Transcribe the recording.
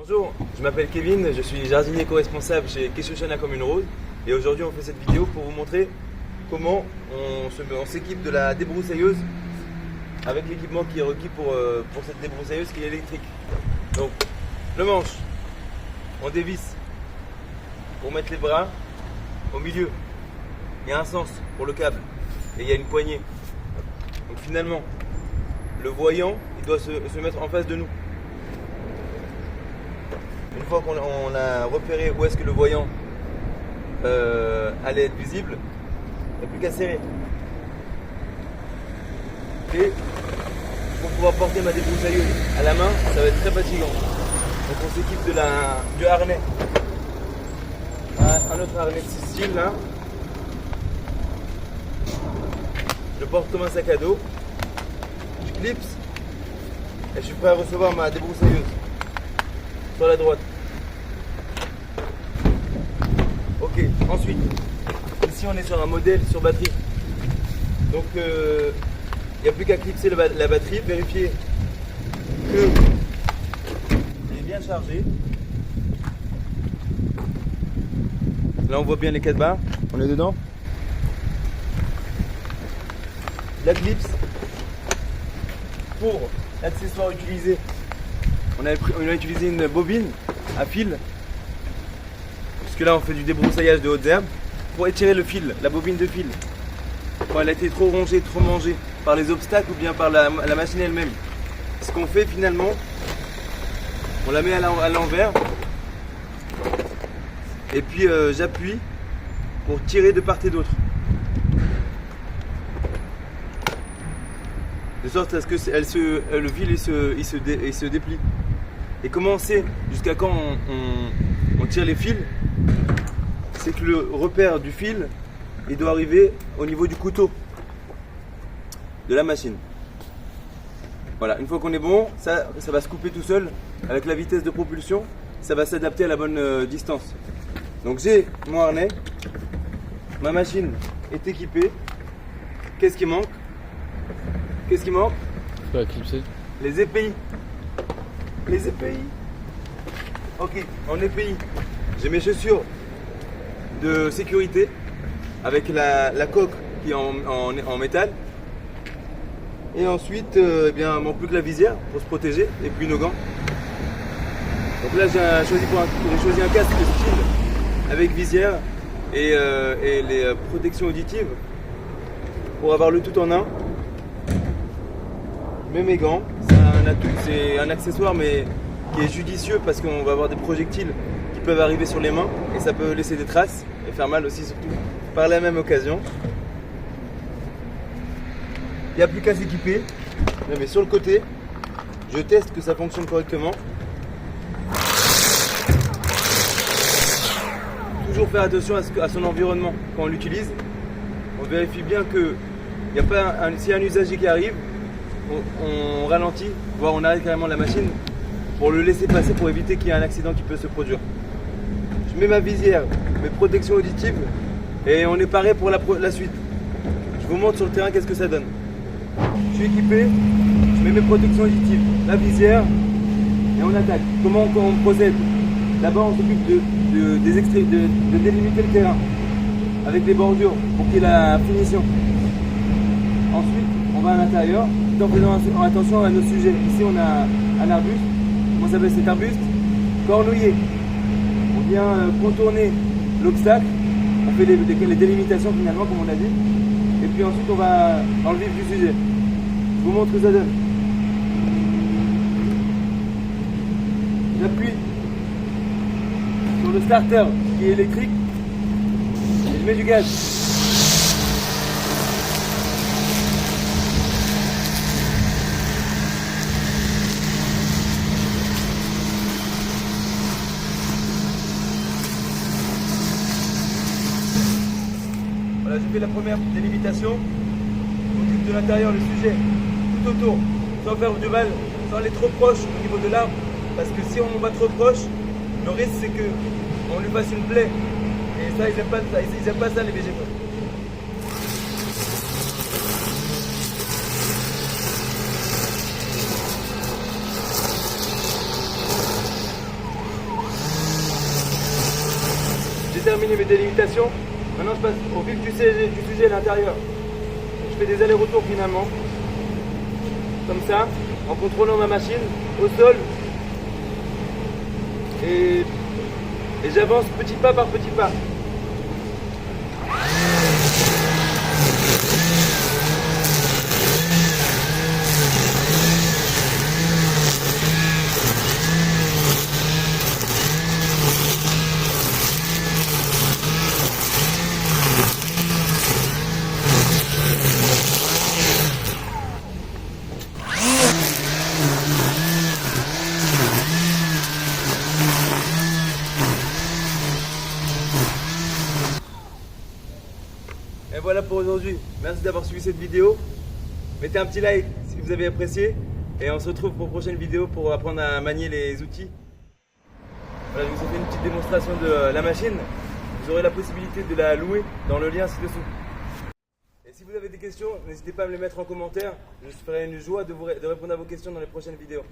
Bonjour, je m'appelle Kevin, je suis jardinier co-responsable chez Keshoshana Commune Rose et aujourd'hui on fait cette vidéo pour vous montrer comment on s'équipe de la débroussailleuse avec l'équipement qui est requis pour cette débroussailleuse qui est électrique. Donc le manche, on dévisse pour mettre les bras au milieu, il y a un sens pour le câble et il y a une poignée. Donc finalement le voyant il doit se mettre en face de nous. Une fois qu'on a repéré où est-ce que le voyant allait être visible, il n'y a plus qu'à serrer. Et pour pouvoir porter ma débroussailleuse à la main, ça va être très fatigant. Donc on s'équipe du harnais. Un autre harnais de ce style là. Je porte comme un sac à dos. Je clipse et je suis prêt à recevoir ma débroussailleuse. Sur la droite. Ok, ensuite, ici on est sur un modèle sur batterie. Donc il n'y a plus qu'à clipser la batterie, vérifier que il est bien chargé. Là on voit bien les 4 barres, on est dedans. La clipse pour l'accessoire utilisé. On a utilisé une bobine à fil, puisque là on fait du débroussaillage de hautes herbes, pour étirer le fil, la bobine de fil. Quand elle a été trop rongée, trop mangée par les obstacles ou bien par la machine elle-même. Ce qu'on fait finalement, on la met à l'envers, et puis j'appuie pour tirer de part et d'autre. De sorte à ce que le fil il se déplie. Et comment on sait jusqu'à quand on tire les fils? C'est que le repère du fil, il doit arriver au niveau du couteau de la machine. Voilà, une fois qu'on est bon, ça va se couper tout seul avec la vitesse de propulsion, ça va s'adapter à la bonne distance. Donc j'ai mon harnais, ma machine est équipée. Qu'est-ce qui manque? Qu'est-ce qui manque? Pas clipser. Les EPI. Les EPI. Ok, en EPI, j'ai mes chaussures de sécurité avec la coque qui est en métal. Et ensuite, eh bien, il manque plus que la visière pour se protéger et puis nos gants. Donc là, j'ai choisi un casque style avec visière et les protections auditives pour avoir le tout en un. Je mets mes gants, c'est un accessoire mais qui est judicieux parce qu'on va avoir des projectiles qui peuvent arriver sur les mains et ça peut laisser des traces et faire mal aussi surtout par la même occasion. Il n'y a plus qu'à s'équiper, je mets sur le côté, je teste que ça fonctionne correctement. Toujours faire attention à son environnement quand on l'utilise. On vérifie bien que s'il y a un usager qui arrive, on ralentit, voire on arrête carrément la machine pour le laisser passer pour éviter qu'il y ait un accident qui peut se produire. Je mets ma visière, mes protections auditives et on est paré pour la suite. Je vous montre sur le terrain qu'est-ce que ça donne. Je suis équipé, je mets mes protections auditives, la visière et on attaque. Comment on procède? D'abord on s'occupe de délimiter le terrain avec des bordures pour qu'il y ait la finition. Ensuite on va à l'intérieur en faisant attention à nos sujets. Ici on a un arbuste, comment s'appelle cet arbuste? Cornouiller. On vient contourner l'obstacle, on fait les délimitations finalement comme on a dit, et puis ensuite on va dans le vif du sujet. Je vous montre ce que ça donne. J'appuie sur le starter qui est électrique et je mets du gaz. Voilà, j'ai fait la première délimitation. On occupe de l'intérieur le sujet, tout autour, sans faire du mal, sans aller trop proche au niveau de l'arbre. Parce que si on va trop proche, le risque c'est qu'on lui fasse une plaie. Et ça, ils n'aiment pas ça les végétaux. terminé mes délimitations. Maintenant je passe au vif du sujet à l'intérieur. Je fais des allers-retours finalement, comme ça, en contrôlant ma machine au sol. Et j'avance petit pas par petit pas. Et voilà pour aujourd'hui. Merci d'avoir suivi cette vidéo. Mettez un petit like si vous avez apprécié. Et on se retrouve pour une prochaine vidéo pour apprendre à manier les outils. Voilà, je vous ai fait une petite démonstration de la machine. Vous aurez la possibilité de la louer dans le lien ci-dessous. Et si vous avez des questions, n'hésitez pas à me les mettre en commentaire. Je ferai une joie de répondre à vos questions dans les prochaines vidéos.